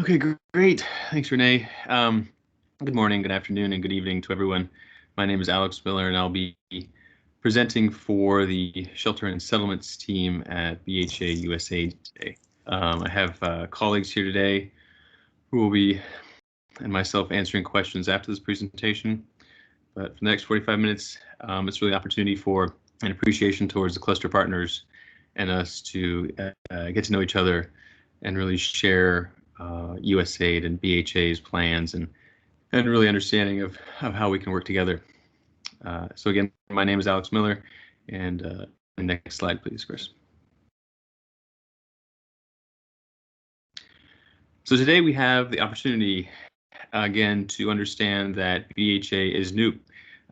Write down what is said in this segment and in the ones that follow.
Okay, great. Thanks, Renee. Good morning, good afternoon, and good evening to everyone. My name is Alex Miller, and I'll be presenting for the Shelter and Settlements team at BHA USAID today. I have colleagues here today who will be, and myself, answering questions after this presentation. But for the next 45 minutes, it's really an opportunity for an appreciation towards the cluster partners and us to get to know each other and really share USAID and BHA's plans and really understanding of how we can work together. So again, my name is Alex Miller, and the next slide, please, Chris. So today we have the opportunity, again, to understand that BHA is new.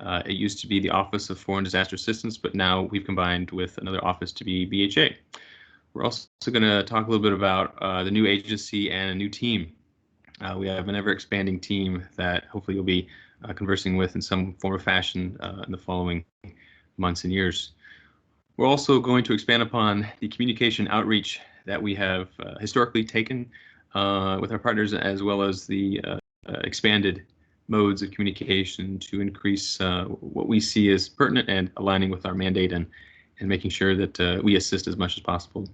It used to be the Office of Foreign Disaster Assistance, but now we've combined with another office to be BHA. We're also going to talk a little bit about the new agency and a new team. We have an ever-expanding team that hopefully you'll be conversing with in some form or fashion in the following months and years. We're also going to expand upon the communication outreach that we have historically taken with our partners, as well as the expanded modes of communication to increase what we see as pertinent and aligning with our mandate and making sure that we assist as much as possible.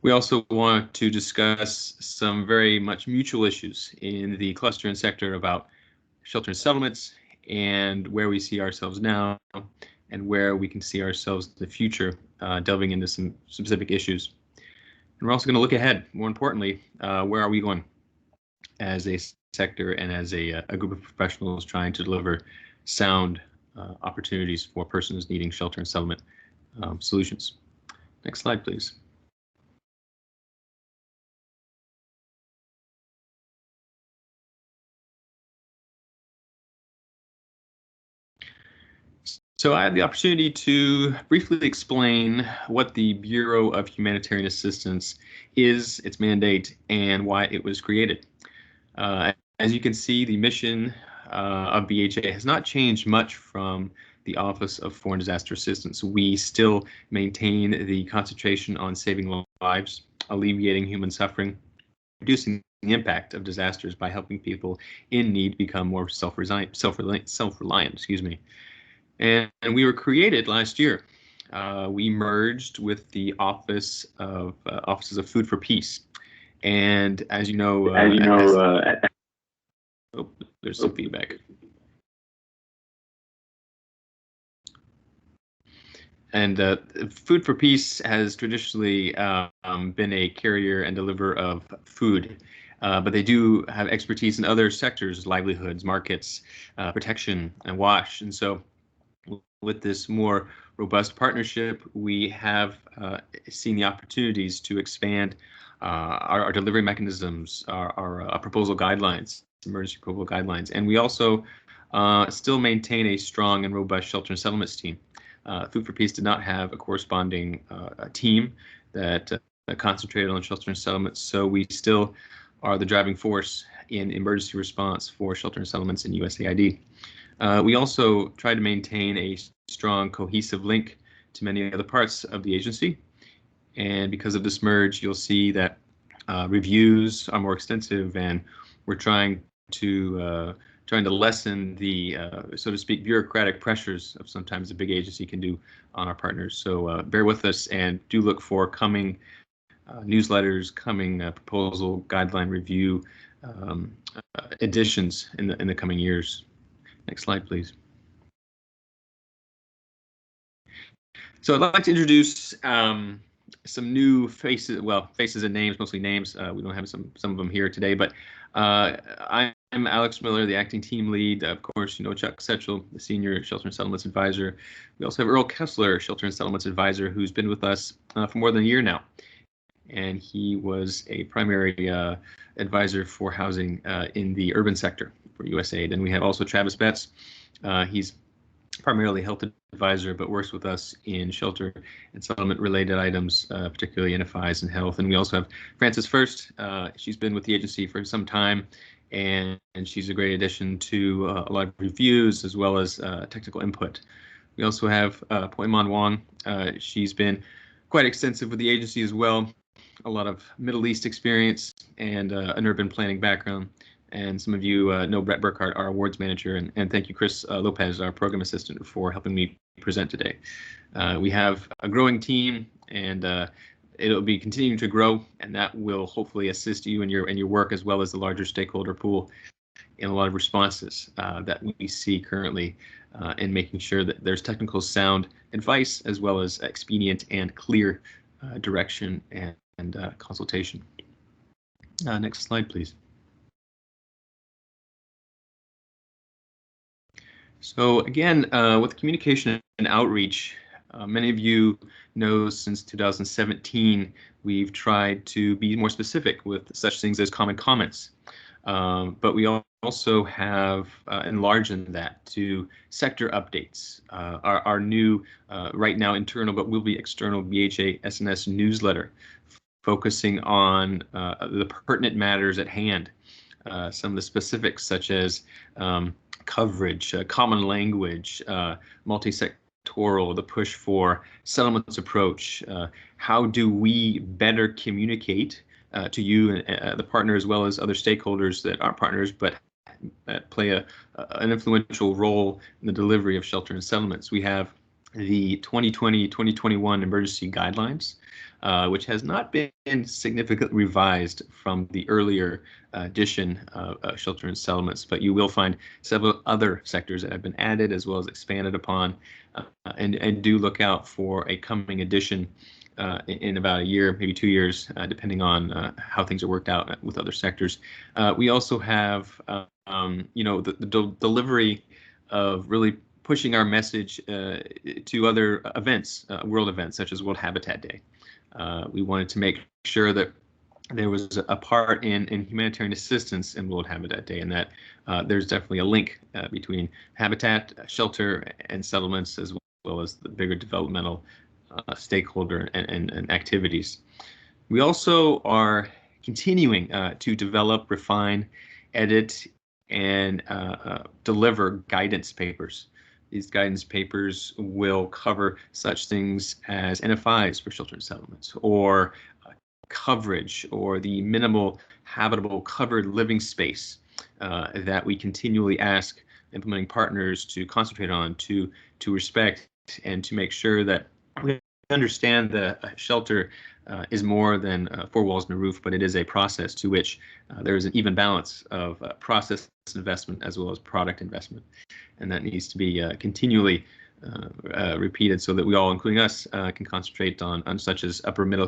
We also want to discuss some very much mutual issues in the cluster and sector about shelter and settlements and where we see ourselves now and where we can see ourselves in the future, delving into some specific issues. And we're also going to look ahead, more importantly, where are we going as a sector and as a group of professionals trying to deliver sound opportunities for persons needing shelter and settlement solutions. Next slide, please. So I had the opportunity to briefly explain what the Bureau of Humanitarian Assistance is, its mandate, and why it was created. As you can see, the mission of BHA has not changed much from the Office of Foreign Disaster Assistance. We still maintain the concentration on saving lives, alleviating human suffering, reducing the impact of disasters by helping people in need become more self-reliant. Excuse me. And we were created last year. We merged with the Offices of Food for Peace, and as you know, there's some feedback. And Food for Peace has traditionally been a carrier and deliverer of food, but they do have expertise in other sectors, livelihoods, markets, protection, and WASH. And so with this more robust partnership, we have seen the opportunities to expand our delivery mechanisms, our proposal guidelines, emergency proposal guidelines, and we also still maintain a strong and robust shelter and settlements team. Food for Peace did not have a corresponding team that concentrated on shelter and settlements, so we still are the driving force in emergency response for shelter and settlements in USAID. We also try to maintain a strong, cohesive link to many other parts of the agency. And because of this merge, you'll see that reviews are more extensive, and we're trying to lessen the, so to speak, bureaucratic pressures of sometimes a big agency can do on our partners. So bear with us and do look for coming newsletters, coming proposal guideline review editions in the coming years. Next slide, please. So I'd like to introduce some new faces, well, faces and names, mostly names. We don't have some of them here today, but I'm Alex Miller, the acting team lead. Of course, you know Chuck Setchell, the senior Shelter and Settlements advisor. We also have Earl Kessler, Shelter and Settlements advisor, who's been with us for more than a year now. And he was a primary advisor for housing in the urban sector for USAID. And we have also Travis Betts. He's primarily health advisor, but works with us in shelter and settlement related items, particularly NFIs and health. And we also have Frances First. She's been with the agency for some time, and she's a great addition to a lot of reviews as well as technical input. We also have Poiman Wong. She's been quite extensive with the agency as well. a lot of Middle East experience and an urban planning background. And some of you know Brett Burkhardt, our awards manager, and thank you, Chris Lopez, our program assistant, for helping me present today. We have a growing team, and it'll be continuing to grow, and that will hopefully assist you in your work, as well as the larger stakeholder pool in a lot of responses that we see currently in making sure that there's technical sound advice, as well as expedient and clear direction and consultation. Next slide, please. So again, with communication and outreach, many of you know since 2017, we've tried to be more specific with such things as common comments. But we also have enlarged that to sector updates. Our new, right now internal, but will be external BHA SNS newsletter, focusing on the pertinent matters at hand. Some of the specifics, such as coverage, common language, multi-sectoral, the push for settlements approach. How do we better communicate to you and the partner, as well as other stakeholders that aren't partners but that play an influential role in the delivery of shelter and settlements? We have the 2020-2021 emergency guidelines, which has not been significantly revised from the earlier edition of shelter and settlements, but you will find several other sectors that have been added as well as expanded upon, and do look out for a coming edition in about a year, maybe 2 years, depending on how things are worked out with other sectors. We also have, the delivery of really pushing our message to other events, world events, such as World Habitat Day. We wanted to make sure that there was a part in humanitarian assistance in World Habitat Day, and that there's definitely a link between habitat, shelter, and settlements, as well as the bigger developmental stakeholder and activities. We also are continuing to develop, refine, edit, and deliver guidance papers. These guidance papers will cover such things as NFIs for shelter and settlements, or coverage, or the minimal habitable covered living space that we continually ask implementing partners to concentrate on, to respect, and to make sure that we understand that shelter is more than 4 walls and a roof, but it is a process to which there is an even balance of process investment as well as product investment, and that needs to be continually repeated so that we all, including us, can concentrate on such as upper middle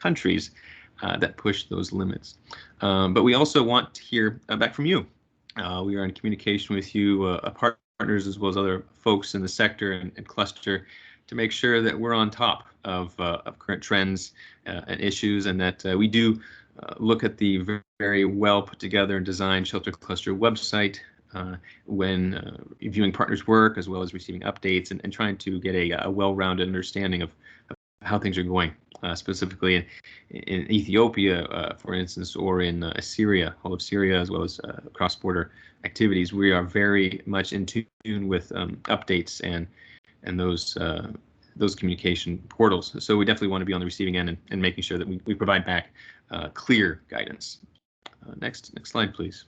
countries that push those limits. But we also want to hear back from you. We are in communication with you, partners, as well as other folks in the sector and cluster, to make sure that we're on top of current trends and issues, and that we do look at the very well put together and designed shelter cluster website when reviewing partners' work, as well as receiving updates and trying to get a well-rounded understanding of how things are going, specifically in Ethiopia, for instance, or in Syria, all of Syria, as well as cross-border activities. We are very much in tune with updates and those communication portals. So we definitely want to be on the receiving end and making sure that we provide back clear guidance. Next slide, please.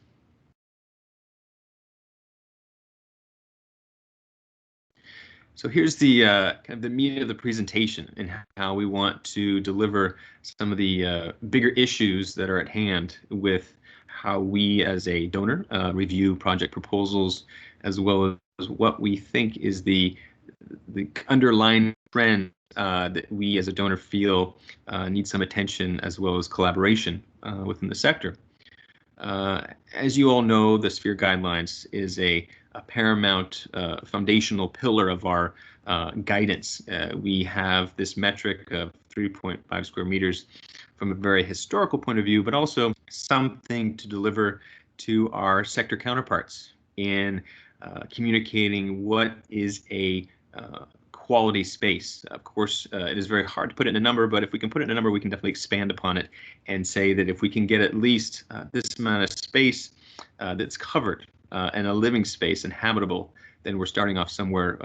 So here's the kind of the meat of the presentation and how we want to deliver some of the bigger issues that are at hand with how we as a donor review project proposals, as well as what we think is the underlying trend that we as a donor feel need some attention as well as collaboration within the sector. As you all know, the Sphere Guidelines is a paramount foundational pillar of our guidance. We have this metric of 3.5 square meters from a very historical point of view, but also something to deliver to our sector counterparts in communicating what is a quality space. Of course, it is very hard to put it in a number, but if we can put it in a number, we can definitely expand upon it and say that if we can get at least this amount of space that's covered and a living space and habitable, then we're starting off somewhere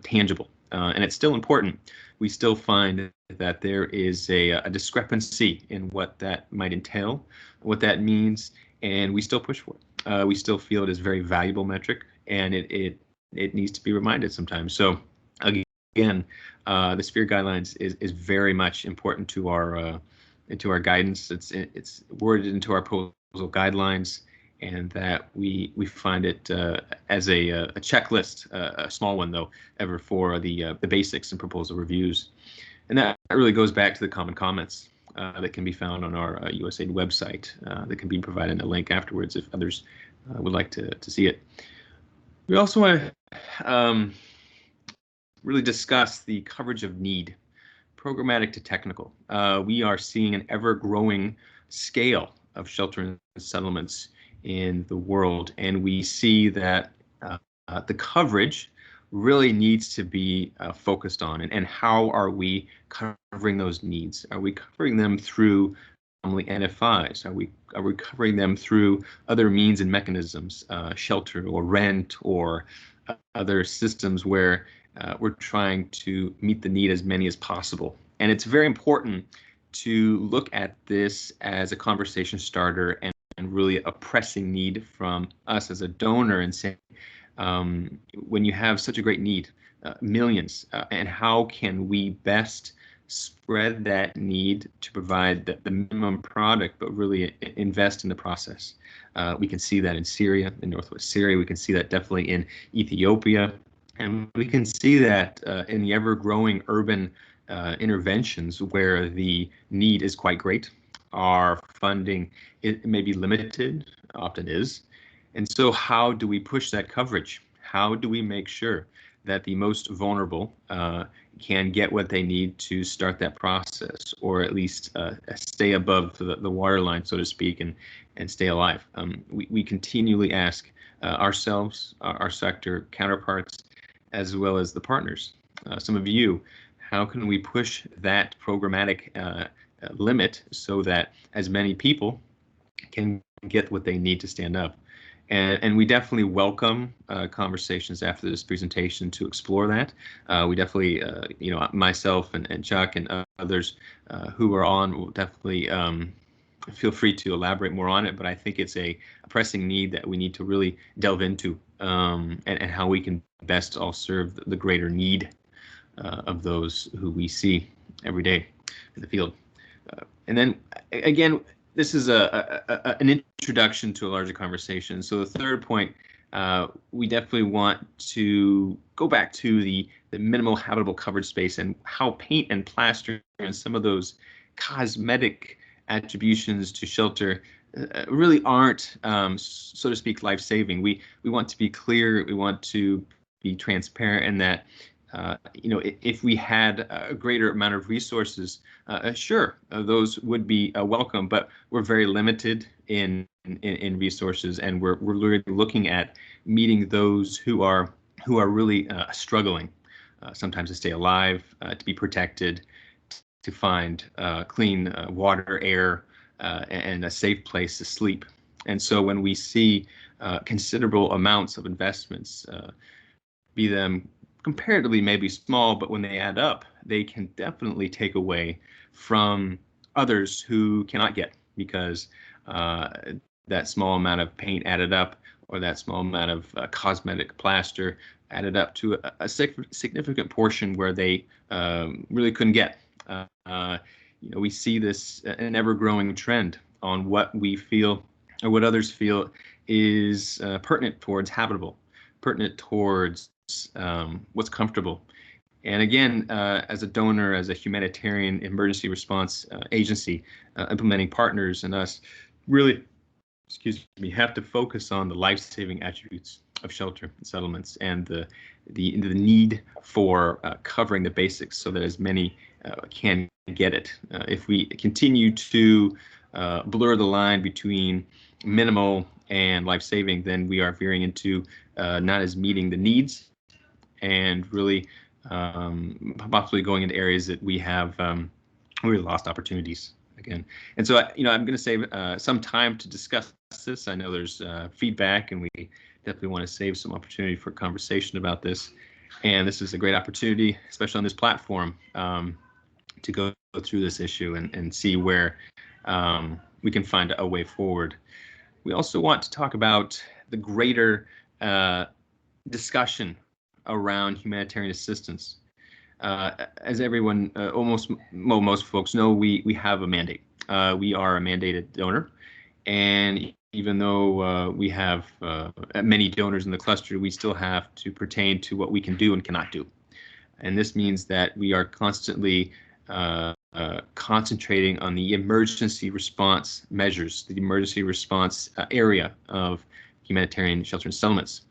tangible. and it's still important. We still find that there is a discrepancy in what that might entail, what that means, and we still push for it. We still feel it is a very valuable metric, and it needs to be reminded sometimes. So again, the SPHERE guidelines is very much important to our guidance. It's worded into our proposal guidelines, and that we find it as a checklist, a small one though, ever for the basics and proposal reviews. And that really goes back to the common comments that can be found on our USAID website, that can be provided in a link afterwards if others would like to see it. We also want to really discuss the coverage of need, programmatic to technical. We are seeing an ever-growing scale of shelter and settlements in the world, and we see that the coverage really needs to be focused on, and how are we covering those needs? Are we covering them through family NFIs? Are we covering them through other means and mechanisms, shelter or rent or other systems where we're trying to meet the need as many as possible? And it's very important to look at this as a conversation starter and really a pressing need from us as a donor, and say, when you have such a great need, millions, and how can we best spread that need to provide the minimum product, but really invest in the process? We can see that in Syria, in northwest Syria. We can see that definitely in Ethiopia. And we can see that in the ever-growing urban interventions where the need is quite great. Our funding, it may be limited, often is. And so how do we push that coverage? How do we make sure that the most vulnerable can get what they need to start that process, or at least stay above the waterline, so to speak, and stay alive? We continually ask ourselves, our sector counterparts, as well as the partners, some of you, how can we push that programmatic limit so that as many people can get what they need to stand up? And we definitely welcome conversations after this presentation to explore that. We definitely, myself and Chuck and others who are on will definitely feel free to elaborate more on it. But I think it's a pressing need that we need to really delve into, and how we can best all serve the greater need of those who we see every day in the field. And then again, this is an introduction to a larger conversation. So the third point, we definitely want to go back to the minimal habitable coverage space, and how paint and plaster and some of those cosmetic attributions to shelter really aren't, so to speak, life-saving. We want to be clear. We want to be transparent in that, if we had a greater amount of resources, sure, those would be welcome, but we're very limited in resources, and we're really looking at meeting those who are really struggling, sometimes to stay alive, to be protected, to find clean water, air, and a safe place to sleep. And so when we see considerable amounts of investments, be them comparatively maybe small, but when they add up, they can definitely take away from others who cannot get, because that small amount of paint added up, or that small amount of cosmetic plaster added up to a significant portion where they really couldn't get. We see this an ever-growing trend on what we feel, or what others feel is pertinent towards habitable, pertinent towards what's comfortable. And again, as a donor, as a humanitarian emergency response agency, implementing partners and us really, have to focus on the life-saving attributes of shelter and settlements, and the need for covering the basics so that as many can get it. If we continue to blur the line between minimal and life-saving, then we are veering into not as meeting the needs, and really possibly going into areas that we have really lost opportunities again. And so, I'm going to save some time to discuss this. I know there's feedback, and we definitely want to save some opportunity for conversation about this. And this is a great opportunity, especially on this platform, to go through this issue and see where we can find a way forward. We also want to talk about the greater discussion around humanitarian assistance. As everyone, most folks know, we have a mandate. We are a mandated donor, and even though we have many donors in the cluster, we still have to pertain to what we can do and cannot do. And this means that we are constantly concentrating on the emergency response measures, the emergency response area of humanitarian shelter and settlements.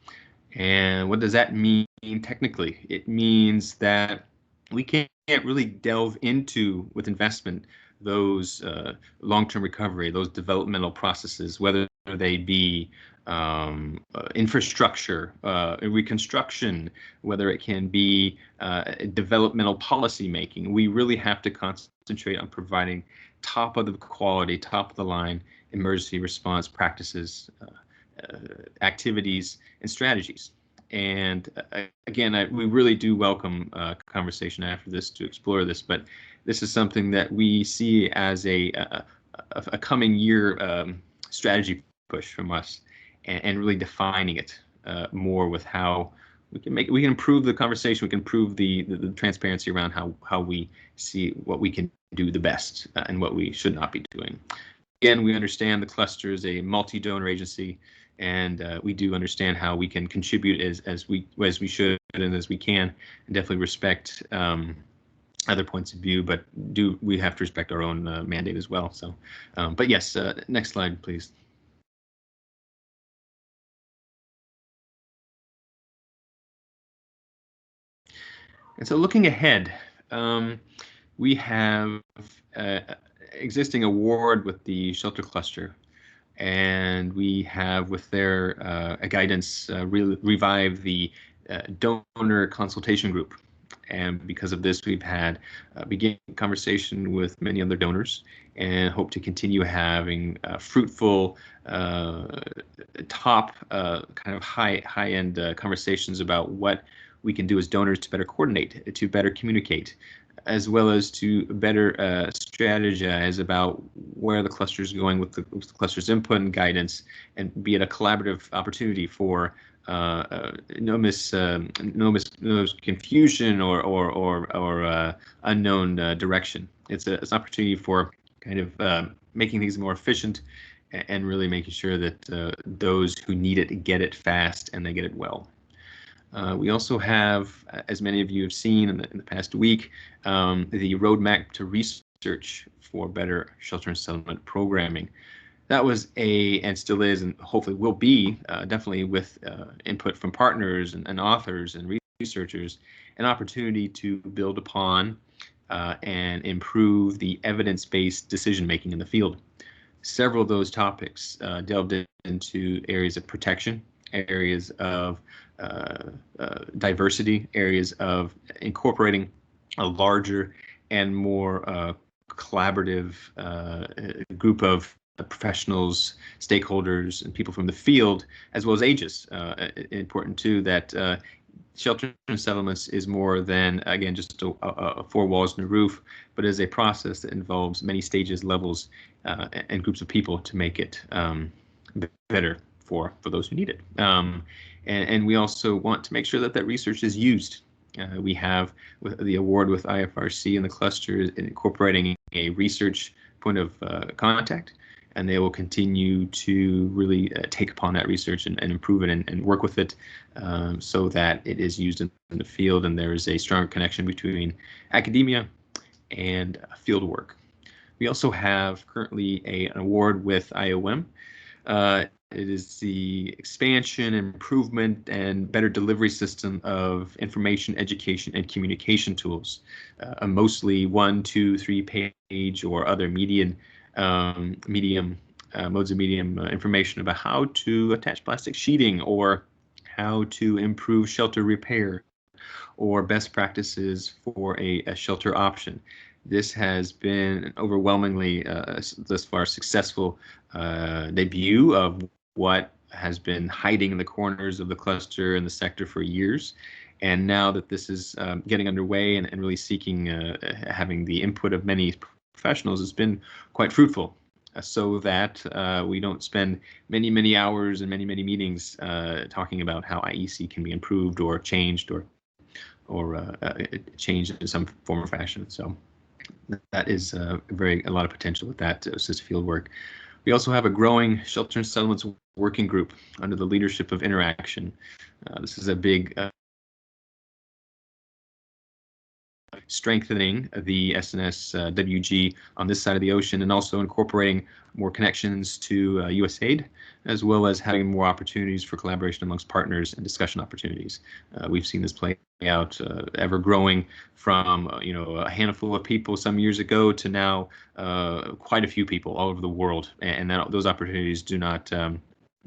And what does that mean technically? It means that we can't really delve into, with investment, those long-term recovery, those developmental processes, whether they be infrastructure, reconstruction, whether it can be developmental policy making. We really have to concentrate on providing top of the quality, top of the line emergency response practices, activities, and strategies. And again, we really do welcome conversation after this to explore this, but this is something that we see as a coming year strategy push from us, and really defining it more with how we can improve the conversation, we can improve the transparency around how we see what we can do the best and what we should not be doing. Again, we understand the cluster is a multi-donor agency, and we do understand how we can contribute as we should and as we can, and definitely respect other points of view, but we have to respect our own mandate as well. So, but yes, next slide, please. And so looking ahead, we have existing award with the shelter cluster, and we have with their guidance revived the donor consultation group. And because of this, we've had beginning conversation with many other donors and hope to continue having fruitful, top kind of high-end conversations about what we can do as donors to better coordinate, to better communicate, as well as to better strategize about where the cluster is going with the cluster's input and guidance, and be it a collaborative opportunity for no confusion or unknown direction. It's an opportunity for kind of making things more efficient and really making sure that those who need it get it fast and they get it well. We also have, as many of you have seen in the past week, the roadmap to research for better shelter and settlement programming. That was and still is, and hopefully will be, definitely with input from partners and authors and researchers, an opportunity to build upon and improve the evidence-based decision-making in the field. Several of those topics delved into areas of protection, areas of diversity, areas of incorporating a larger and more collaborative group of professionals, stakeholders, and people from the field, as well as ages. Important too that shelter and settlements is more than, again, just four walls and a roof, but is a process that involves many stages, levels, and groups of people to make it better for those who need it. And we also want to make sure that research is used. We have the award with IFRC and the cluster incorporating a research point of contact, and they will continue to really take upon that research and improve it and work with it so that it is used in the field, and there is a stronger connection between academia and field work. We also have currently an award with IOM. It is the expansion, improvement, and better delivery system of information, education, and communication tools, mostly 1, 2, 3 page or other modes of medium information about how to attach plastic sheeting, or how to improve shelter repair, or best practices for a shelter option. This has been an overwhelmingly thus far successful debut of what has been hiding in the corners of the cluster and the sector for years, And now that this is getting underway and really seeking having the input of many professionals, has been quite fruitful, so that we don't spend many hours and many meetings talking about how IEC can be improved or changed or changed in some form or fashion. So that is a lot of potential with that assisted field work. We also have a growing shelter and settlements working group under the leadership of Interaction. This is a big strengthening the SNS WG on this side of the ocean, and also incorporating more connections to USAID, as well as having more opportunities for collaboration amongst partners and discussion opportunities. We've seen this play out ever growing from a handful of people some years ago to now quite a few people all over the world, and those opportunities do not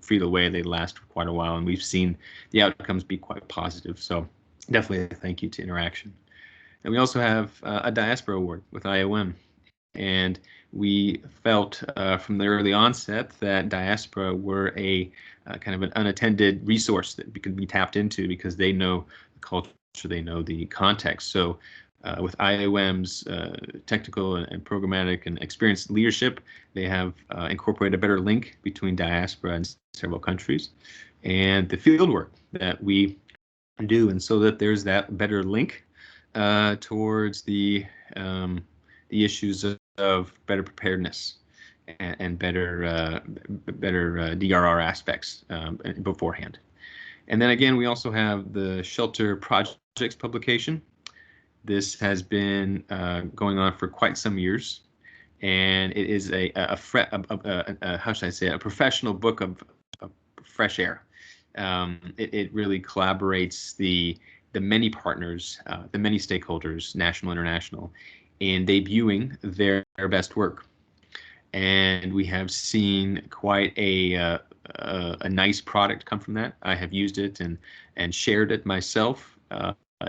free the way. They last for quite a while, and we've seen the outcomes be quite positive. So definitely a thank you to Interaction. And we also have a diaspora award with IOM. And we felt from the early onset that diaspora were a kind of an unattended resource that could be tapped into, because they know the culture, they know the context. So with IOM's technical and programmatic and experienced leadership, they have incorporated a better link between diaspora and several countries, and the field work that we do. And so that there's that better link towards the issues of better preparedness and better DRR aspects beforehand. And then again, we also have the Shelter Projects publication. This has been going on for quite some years, and it is how should I say, a professional book of fresh air. It really collaborates the many partners, the many stakeholders, national, international, in debuting their best work. And we have seen quite a nice product come from that. I have used it and shared it myself.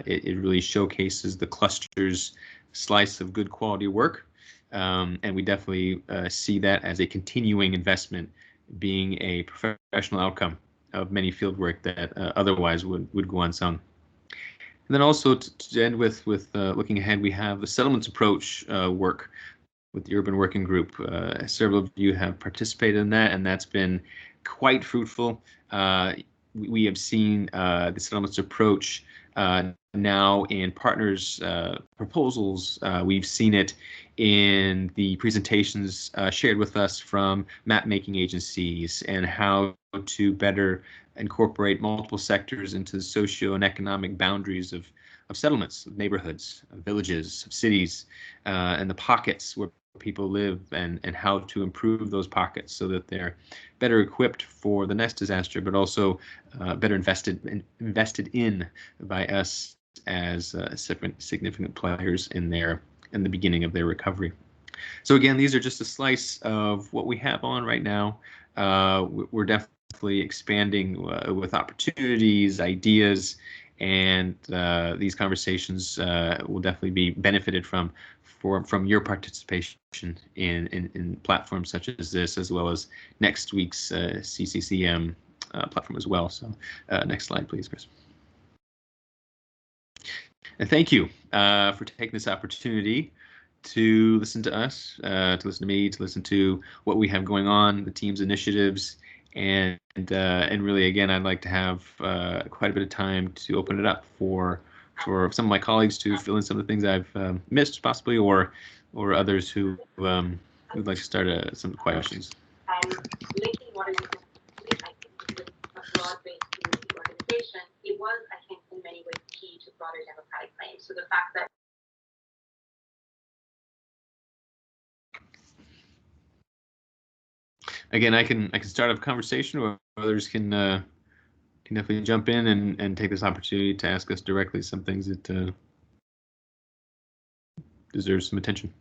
It really showcases the cluster's slice of good quality work. And we definitely see that as a continuing investment, being a professional outcome of many field work that otherwise would go unsung. And then also to end with looking ahead, we have the settlements approach work with the Urban Working Group. Several of you have participated in that, and that's been quite fruitful. We have seen the settlements approach now in partners' proposals. We've seen it in the presentations shared with us from map-making agencies, and how to better incorporate multiple sectors into the socio and economic boundaries of settlements, of neighborhoods, of villages, of cities, and the pockets where people live, and how to improve those pockets so that they're better equipped for the next disaster, but also better invested in by us as significant players in the beginning of their recovery. So again, these are just a slice of what we have on right now. We're definitely expanding with opportunities, ideas, and these conversations will definitely be benefited from your participation in platforms such as this, as well as next week's CCCM platform as well. So next slide, please, Chris. And thank you for taking this opportunity to listen to us, to listen to me, to listen to what we have going on, the team's initiatives, and really, again, I'd like to have quite a bit of time to open it up for some of my colleagues to fill in some of the things I've missed, possibly, or others who would like to start some questions. Linking what is a broad-based community organization, it was, I think, in many ways key to broader democratic claims. So the fact that again, I can start a conversation, or others can definitely jump in and take this opportunity to ask us directly some things that deserve some attention.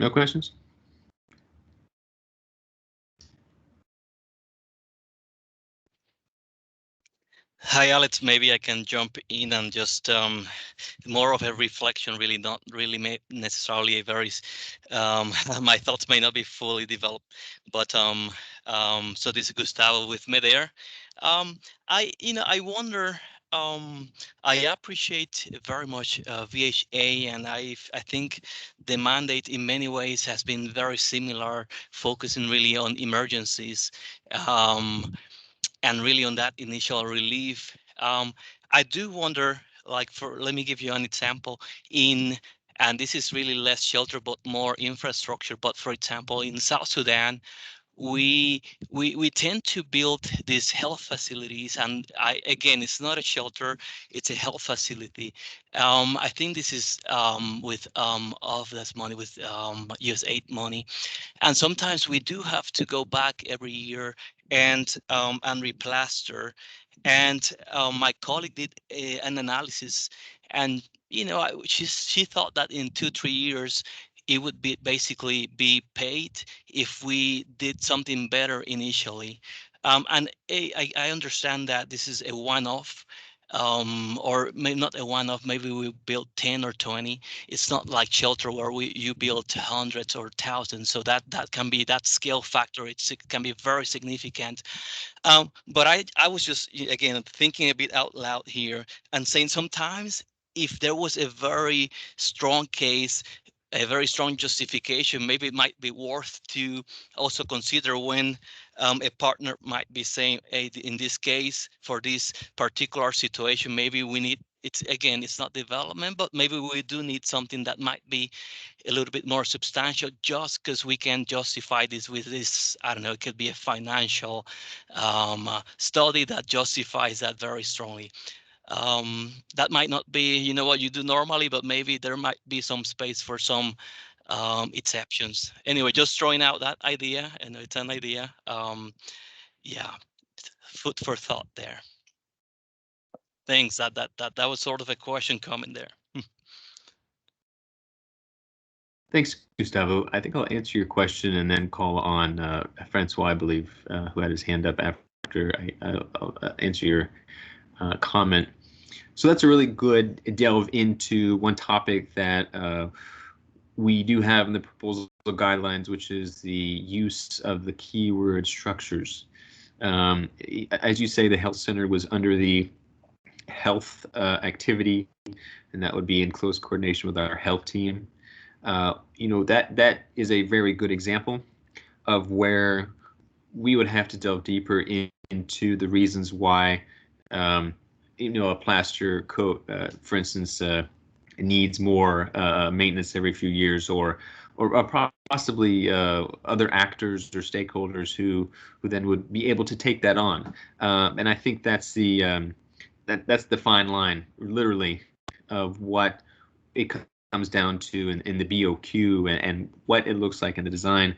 No questions? Hi, Alex. Maybe I can jump in and just more of a reflection, really not really necessarily a very my thoughts may not be fully developed, but so this is Gustavo with me there. I wonder, I appreciate very much VHA, and I think the mandate in many ways has been very similar, focusing really on emergencies. And really on that initial relief. I do wonder, like, let me give you an example and this is really less shelter but more infrastructure. But for example, in South Sudan, we we tend to build these health facilities, and again, it's not a shelter, it's a health facility. I think this is with of this money, with USAID money, and sometimes we do have to go back every year and replaster. And my colleague did an analysis, and she thought that in 2-3 years it would be basically be paid if we did something better initially. And I understand that this is a one-off, or maybe not a one-off. Maybe we built 10 or 20. It's not like shelter where you build hundreds or thousands. So that can be that scale factor. It can be very significant. But I was just again thinking a bit out loud here and saying sometimes if there was a very strong case, a very strong justification, maybe it might be worth to also consider when a partner might be saying, hey, in this case, for this particular situation, maybe we need, it's again, it's not development, but maybe we do need something that might be a little bit more substantial, just because we can justify this with this, I don't know, it could be a financial study that justifies that very strongly. That might not be, what you do normally, but maybe there might be some space for some exceptions. Anyway, just throwing out that idea, and it's an idea. Yeah, food for thought there. Thanks. That was sort of a question coming there. Thanks, Gustavo. I think I'll answer your question and then call on Francois, I believe, who had his hand up after I'll answer your comment. So that's a really good delve into one topic that we do have in the proposal guidelines, which is the use of the keyword structures. As you say, the health center was under the health activity, and that would be in close coordination with our health team. That is a very good example of where we would have to delve deeper into the reasons why a plaster coat, for instance, needs more maintenance every few years, or possibly other actors or stakeholders who then would be able to take that on. And I think that's that's the fine line, literally, of what it comes down to in the BOQ and what it looks like in the design.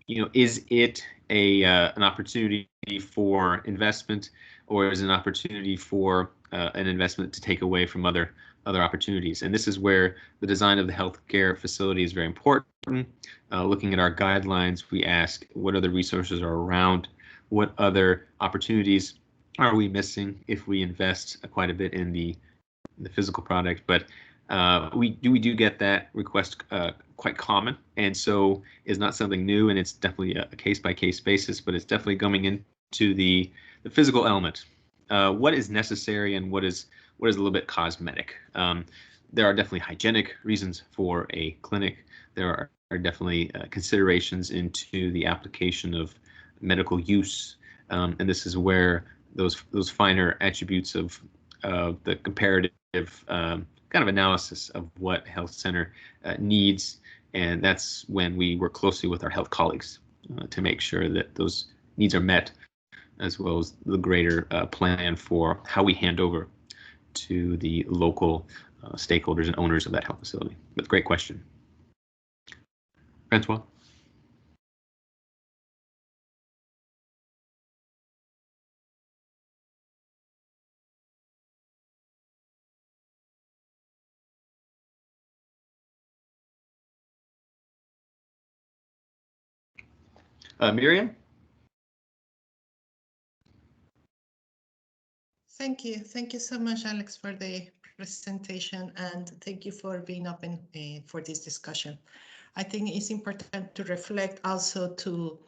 Is it an opportunity for investment, or is it an opportunity for an investment to take away from other opportunities? And this is where the design of the healthcare facility is very important. Looking at our guidelines, we ask what other resources are around, what other opportunities are we missing if we invest quite a bit in the physical product. But we do get that request quite common, and so it's not something new, and it's definitely a case-by-case basis, but it's definitely going into the physical element. What is necessary and what is a little bit cosmetic. There are definitely hygienic reasons for a clinic. There are definitely considerations into the application of medical use, and this is where those finer attributes of the comparative kind of analysis of what health center needs, and that's when we work closely with our health colleagues to make sure that those needs are met, as well as the greater plan for how we hand over to the local stakeholders and owners of that health facility. But great question. Francois? Miriam? Thank you. Thank you so much, Alex, for the presentation, and thank you for being open for this discussion. I think it's important to reflect also to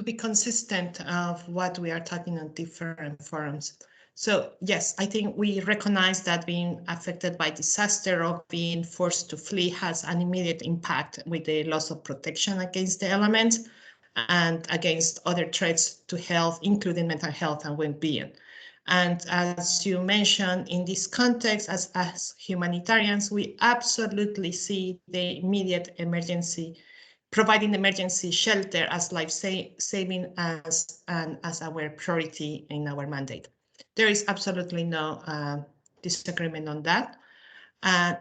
be consistent of what we are talking on different forums. So yes, I think we recognize that being affected by disaster or being forced to flee has an immediate impact with the loss of protection against the elements and against other threats to health, including mental health and well-being. And as you mentioned, in this context, as humanitarians, we absolutely see the immediate emergency, providing emergency shelter as life-saving as our priority in our mandate. There is absolutely no disagreement on that.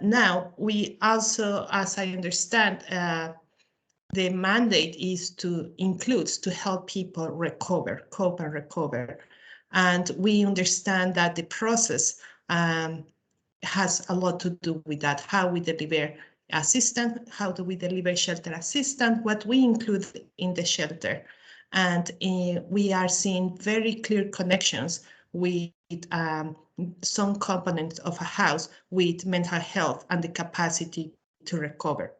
Now, we also, as I understand, the mandate is to help people cope and recover. And we understand that the process has a lot to do with that, how we deliver assistance, how do we deliver shelter assistance, what we include in the shelter. And we are seeing very clear connections with some components of a house with mental health and the capacity to recover.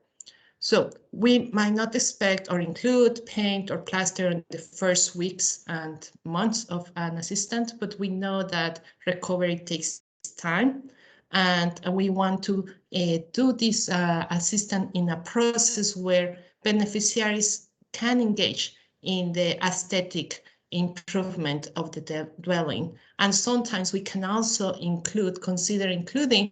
So we might not expect or include paint or plaster in the first weeks and months of an assistant, but we know that recovery takes time. And we want to do this assistance in a process where beneficiaries can engage in the aesthetic improvement of the dwelling. And sometimes we can also consider including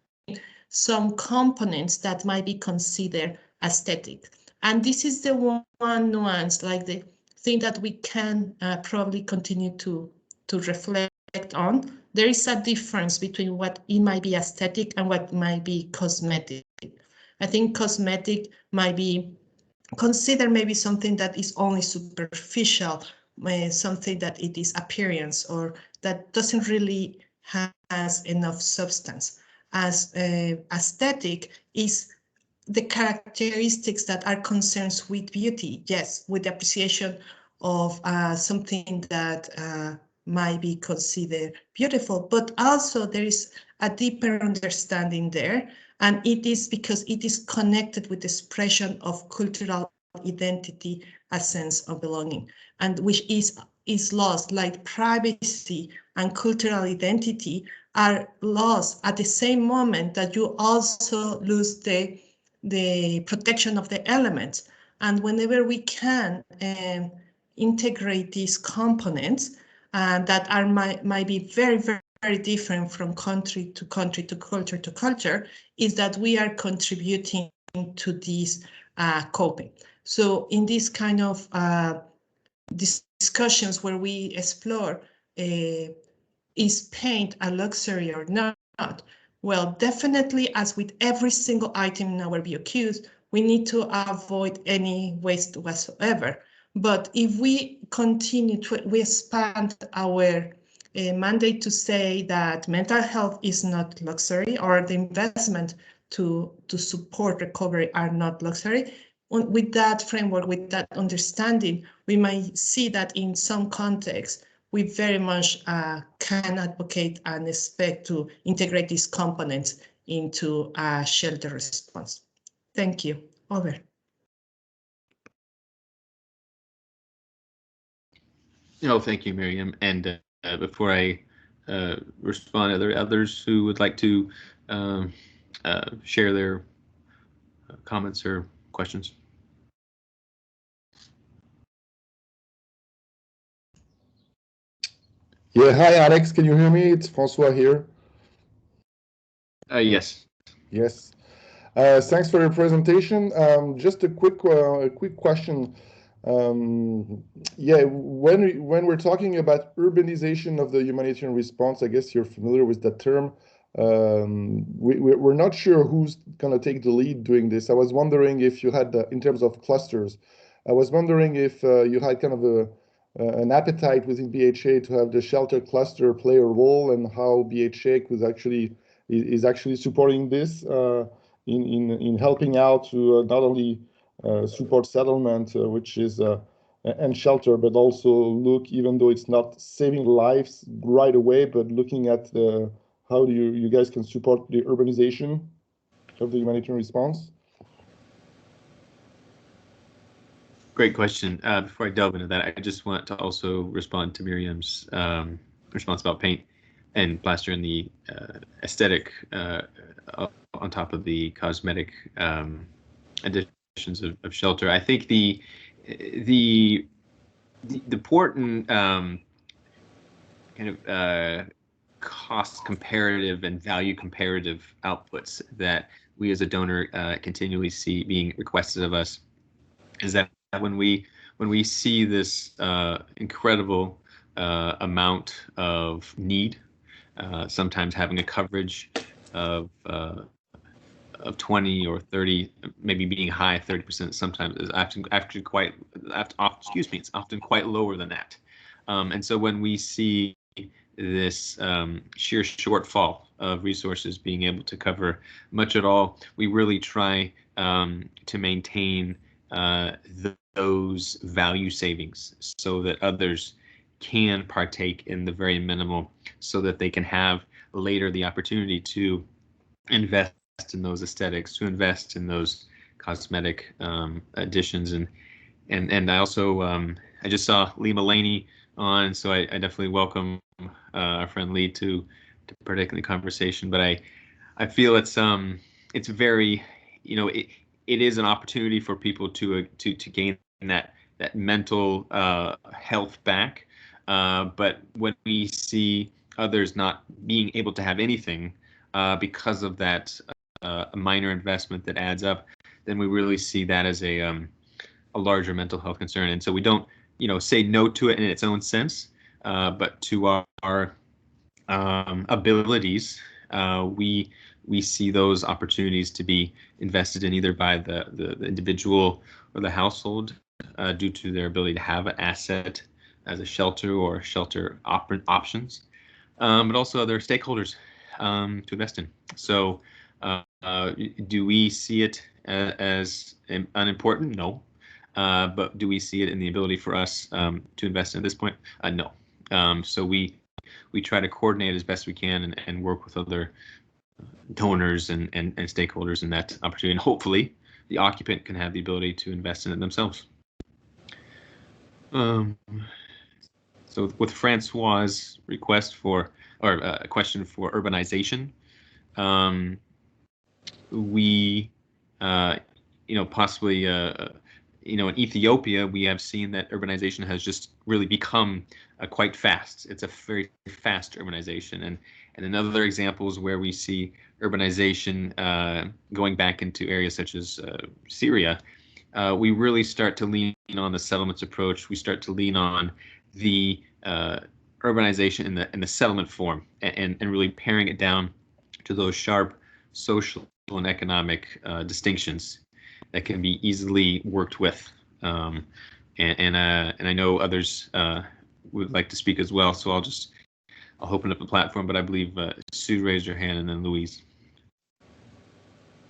some components that might be considered aesthetic. And this is the one nuance, like the thing that we can probably continue to reflect on. There is a difference between what it might be aesthetic and what might be cosmetic. I think cosmetic might be considered maybe something that is only superficial, something that it is appearance or that doesn't really has enough substance. As aesthetic is the characteristics that are concerns with beauty, yes, with the appreciation of something that might be considered beautiful, but also there is a deeper understanding there, and it is because it is connected with the expression of cultural identity, a sense of belonging, and which is lost, like privacy and cultural identity are lost at the same moment that you also lose the protection of the elements. And whenever we can integrate these components that are might be very, very, very different from country to country, to culture to culture, is that we are contributing to this coping. So in this kind of discussions where we explore is paint a luxury or not? Well, definitely, as with every single item in our BOQs, we need to avoid any waste whatsoever. But if we continue we expand our mandate to say that mental health is not luxury, or the investment to support recovery are not luxury, with that framework, with that understanding, we might see that in some contexts, we very much can advocate and expect to integrate these components into a shelter response. Thank you. Over. No, thank you, Miriam. And before I respond, are there others who would like to share their comments or questions? Yeah, hi Alex, can you hear me? It's Francois here. Yes. Yes. Thanks for your presentation. Just a quick question. Yeah, when we're talking about urbanization of the humanitarian response, I guess you're familiar with that term. We're not sure who's going to take the lead doing this. I was wondering if you had, in terms of clusters, I was wondering if you had kind of an appetite within BHA to have the shelter cluster play a role, and how BHA is actually supporting this in helping out to not only support settlement, which is and shelter, but also look, even though it's not saving lives right away, but looking at how do you guys can support the urbanization of the humanitarian response? Great question. Before I delve into that, I just want to also respond to Miriam's response about paint and plaster and the aesthetic on top of the cosmetic additions of shelter. I think the important kind of cost comparative and value comparative outputs that we as a donor continually see being requested of us is that when we see this incredible amount of need, sometimes having a coverage of 20 or 30, maybe being high 30%, sometimes is actually quite, excuse me, it's often quite lower than that. And so when we see this sheer shortfall of resources being able to cover much at all, we really try to maintain those value savings so that others can partake in the very minimal, so that they can have later the opportunity to invest in those aesthetics, to invest in those cosmetic additions. And I also I just saw Lee Mullaney on, so I definitely welcome our friend Lee to partake in the conversation. But I feel it's very, it is an opportunity for people to gain that mental health back. But when we see others not being able to have anything because of that minor investment that adds up, then we really see that as a larger mental health concern. And so we don't, say no to it in its own sense, but to our abilities, we see those opportunities to be invested in either by the individual or the household due to their ability to have an asset as a shelter or shelter options, but also other stakeholders to invest in. So do we see it as unimportant? No. But do we see it in the ability for us to invest in at this point? No. So we try to coordinate as best we can and work with other donors and stakeholders in that opportunity. And hopefully the occupant can have the ability to invest in it themselves. So with Francois' request for, or a question for urbanization, we, possibly, in Ethiopia, we have seen that urbanization has just really become quite fast. It's a very fast urbanization. And another example is where we see urbanization going back into areas such as Syria. We really start to lean on the settlements approach. We start to lean on the urbanization in the settlement form and really paring it down to those sharp social and economic distinctions that can be easily worked with. And I know others would like to speak as well, so I'll open up the platform, but I believe Sue raised her hand and then Louise.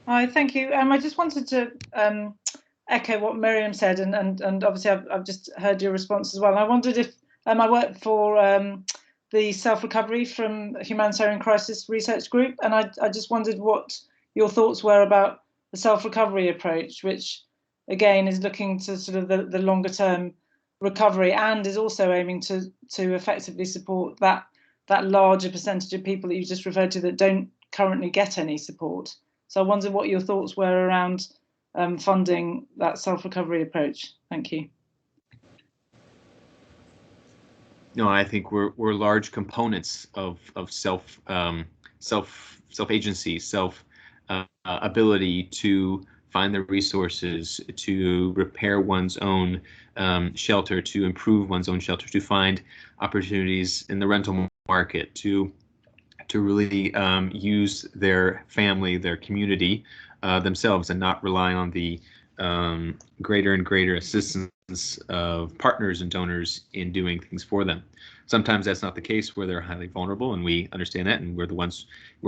Hi, thank you. I just wanted to echo what Miriam said, and obviously I've just heard your response as well. I wondered if I work for the self-recovery from Humanitarian Crisis Research Group, and I just wondered what your thoughts were about the self-recovery approach, which again is looking to sort of the longer term recovery and is also aiming to effectively support that larger percentage of people that you just referred to that don't currently get any support. So I wondered what your thoughts were around funding that self-recovery approach. Thank you. No, I think we're large components of self agency, ability to find the resources, to repair one's own shelter, to improve one's own shelter, to find opportunities in the rental market, to really use their family, their community themselves, and not rely on the greater and greater assistance of partners and donors in doing things for them. Sometimes that's not the case, where they're highly vulnerable, and we understand that, and we're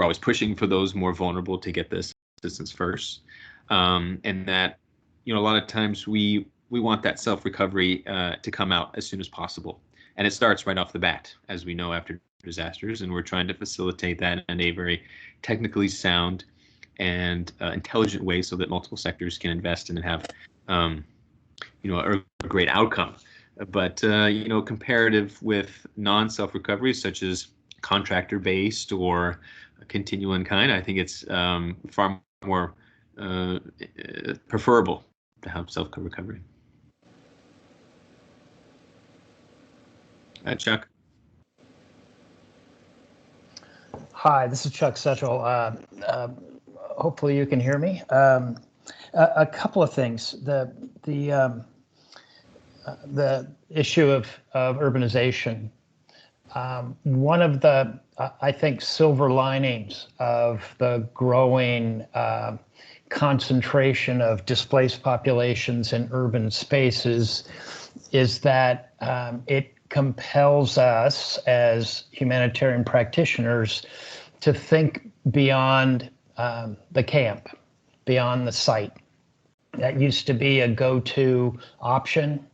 always pushing for those more vulnerable to get this assistance first. And that, a lot of times we we want that self-recovery to come out as soon as possible. And it starts right off the bat, as we know, after disasters, and we're trying to facilitate that in a very technically sound and intelligent way so that multiple sectors can invest and have a great outcome. But comparative with non-self-recovery, such as contractor-based or continual in kind, I think it's far more preferable to have self-recovery. Chuck. Hi, this is Chuck Setchell. Hopefully you can hear me. A couple of things. The issue of urbanization. One of the, I think, silver linings of the growing concentration of displaced populations in urban spaces is that it compels us as humanitarian practitioners to think beyond the camp, beyond the site. That used to be a go-to option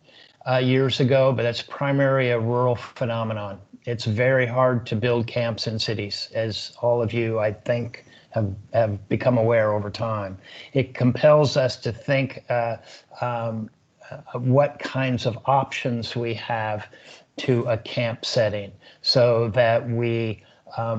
years ago, but that's primarily a rural phenomenon. It's very hard to build camps in cities, as all of you, I think, have become aware over time. It compels us to think what kinds of options we have to a camp setting so that we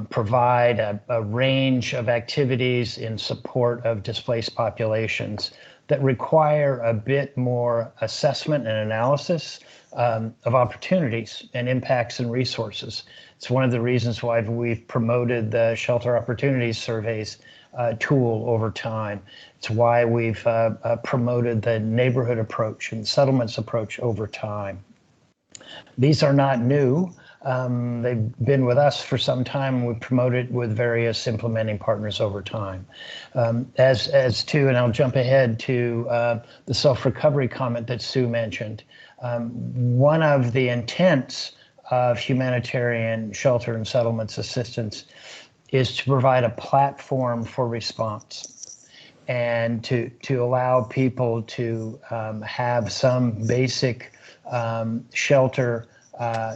provide a range of activities in support of displaced populations that require a bit more assessment and analysis of opportunities and impacts and resources. It's one of the reasons why we've promoted the Shelter Opportunities Surveys tool over time. It's why we've promoted the neighborhood approach and settlements approach over time. These are not new. They've been with us for some time. We've promoted with various implementing partners over time. As to, and I'll jump ahead to the self-recovery comment that Sue mentioned. One of the intents of humanitarian shelter and settlements assistance is to provide a platform for response and to allow people to have some basic shelter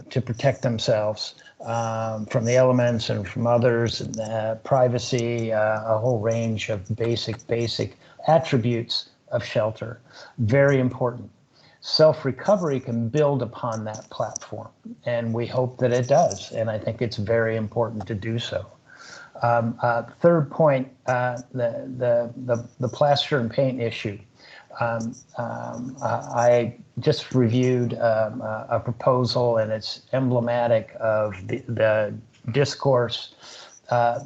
to protect themselves from the elements and from others, and privacy, a whole range of basic attributes of shelter. Very important. Self-recovery can build upon that platform, and we hope that it does, and I think it's very important to do so. Third point, the plaster and paint issue. I just reviewed a proposal, and it's emblematic of the discourse.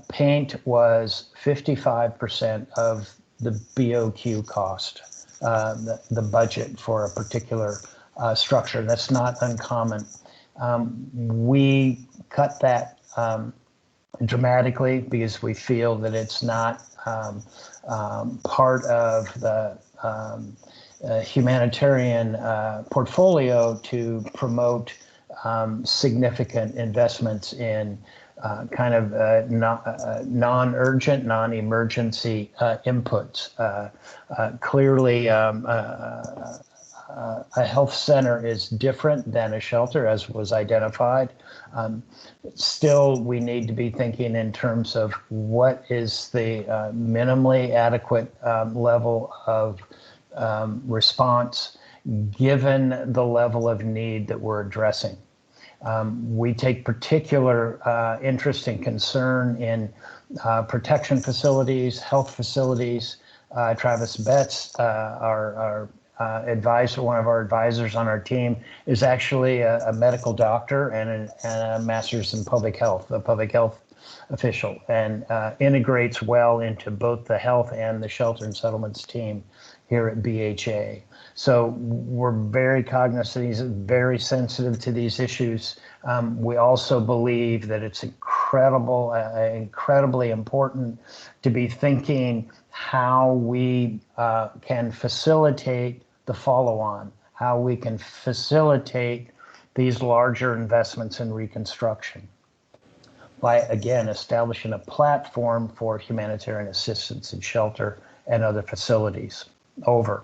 Paint was 55% of the BOQ cost, the budget for a particular structure. That's not uncommon. We cut that dramatically because we feel that it's not part of the humanitarian portfolio to promote significant investments in kind of non-urgent, non-emergency inputs. Clearly, a health center is different than a shelter, as was identified. Still, we need to be thinking in terms of what is the minimally adequate level of response given the level of need that we're addressing. We take particular interest and concern in protection facilities, health facilities. Travis Betts, our advisor, one of our advisors on our team, is actually a medical doctor and a master's in public health, a public health official, and integrates well into both the health and the shelter and settlements team here at BHA. So we're very cognizant, he's very sensitive to these issues. We also believe that it's incredibly important to be thinking how we can facilitate the follow-on, how we can facilitate these larger investments in reconstruction by, again, establishing a platform for humanitarian assistance in shelter and other facilities. Over.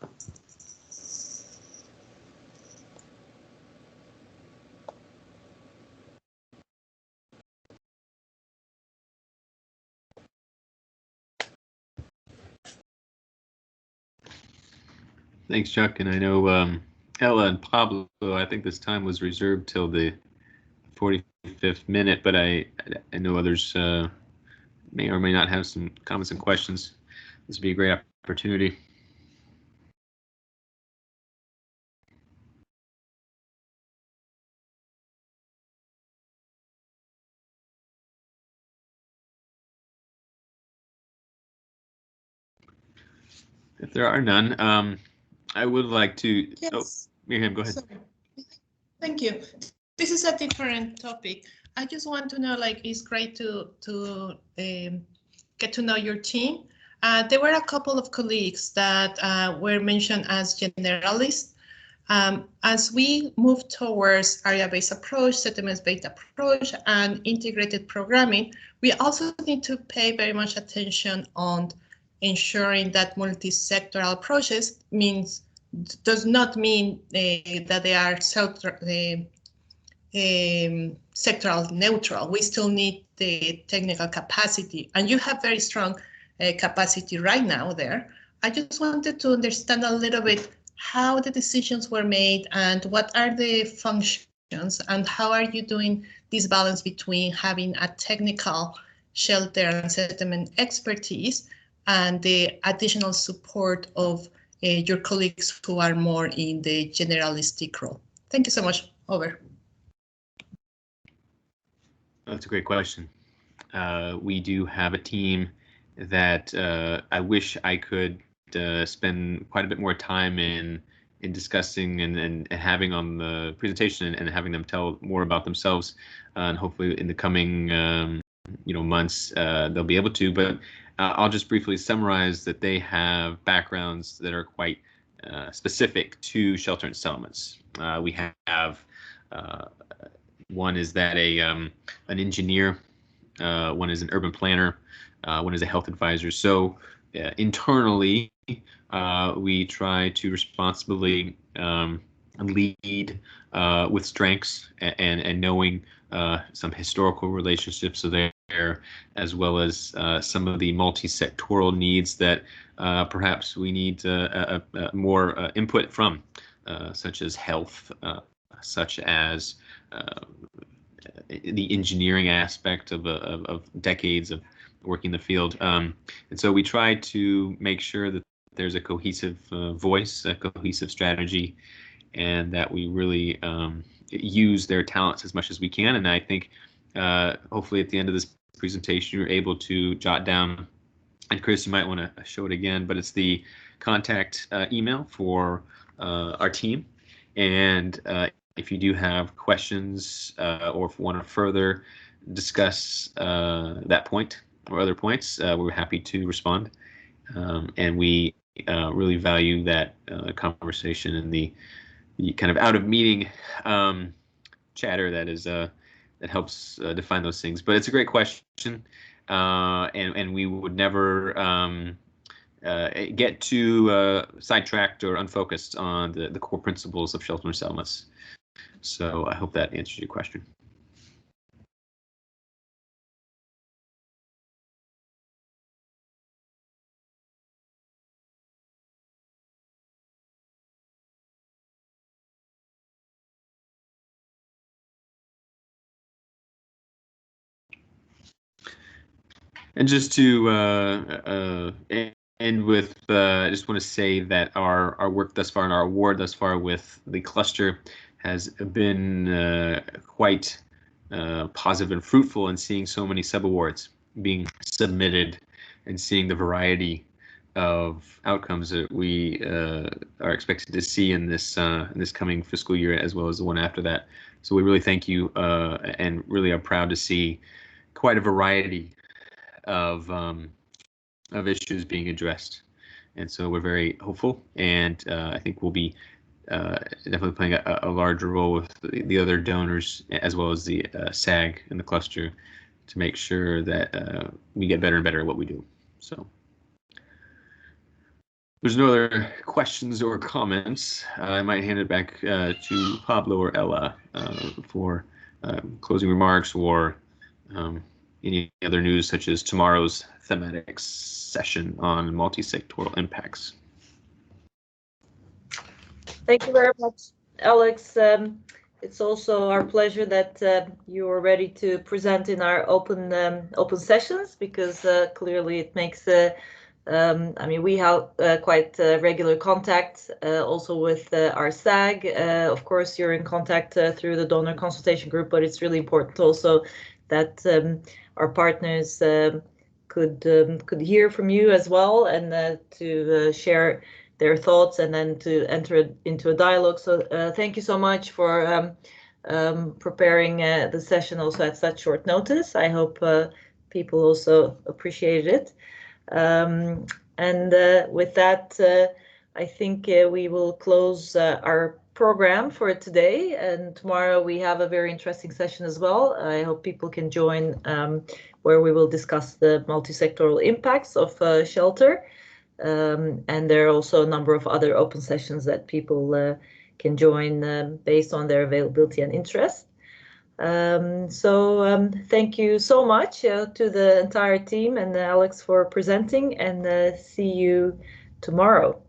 Thanks, Chuck. And I know Ella and Pablo, I think this time was reserved till the 45th minute, but I know others may or may not have some comments and questions. This would be a great opportunity. If there are none, I would like to. Yes. Oh, Miriam, go ahead. Sorry. Thank you. This is a different topic. I just want to know, like, it's great to get to know your team. There were a couple of colleagues that were mentioned as generalists. As we move towards area-based approach, settlements-based approach, and integrated programming, we also need to pay very much attention on ensuring that multi-sectoral approaches does not mean that they are sectoral neutral. We still need the technical capacity, and you have very strong capacity right now there. I just wanted to understand a little bit how the decisions were made and what are the functions and how are you doing this balance between having a technical shelter and settlement expertise and the additional support of your colleagues who are more in the generalistic role. Thank you so much. Over. That's a great question. We do have a team that I wish I could spend quite a bit more time in discussing and having on the presentation and having them tell more about themselves. And hopefully in the coming months they'll be able to. But I'll just briefly summarize that they have backgrounds that are quite specific to shelter and settlements. We have one is that an engineer, one is an urban planner, one is a health advisor. So internally, we try to responsibly lead with strengths and knowing some historical relationships are there, as well as some of the multi-sectoral needs that perhaps we need more input from, such as health, such as the engineering aspect of decades of working in the field. And so we try to make sure that there's a cohesive voice, a cohesive strategy, and that we really use their talents as much as we can. And I think hopefully at the end of this presentation, you're able to jot down, and Chris, you might want to show it again, but it's the contact email for our team. And if you do have questions or if you want to further discuss that point or other points, we're happy to respond. And we really value that conversation and the kind of out of meeting chatter that is that helps define those things. But it's a great question, and we would never get too sidetracked or unfocused on the core principles of shelter and settlements. So I hope that answers your question. And just to end with, I just want to say that our work thus far and our award thus far with the cluster has been quite positive and fruitful in seeing so many sub-awards being submitted and seeing the variety of outcomes that we are expected to see in this coming fiscal year, as well as the one after that. So we really thank you and really are proud to see quite a variety of issues being addressed. And so we're very hopeful, and I think we'll be definitely playing a larger role with the other donors, as well as the SAG and the cluster, to make sure that we get better and better at what we do. So there's no other questions or comments. I might hand it back to Pablo or Ella for closing remarks or any other news, such as tomorrow's thematic session on multi-sectoral impacts. Thank you very much, Alex. It's also our pleasure that you are ready to present in our open sessions, because clearly it makes I mean, we have quite regular contact also with our SAG. Of course, you're in contact through the donor consultation group, but it's really important also that our partners could hear from you as well, and to share their thoughts, and then to enter into a dialogue. So thank you so much for preparing the session also at such short notice. I hope people also appreciated it. And with that, I think we will close our program for today. And tomorrow we have a very interesting session as well. I hope people can join, where we will discuss the multi-sectoral impacts of shelter. And there are also a number of other open sessions that people can join based on their availability and interest. So thank you so much to the entire team and Alex for presenting, and see you tomorrow.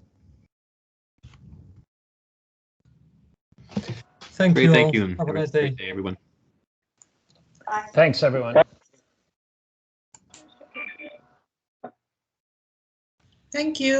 Thank you all. Thank you. Have a nice day. Great day, everyone. Thanks, everyone. Thank you.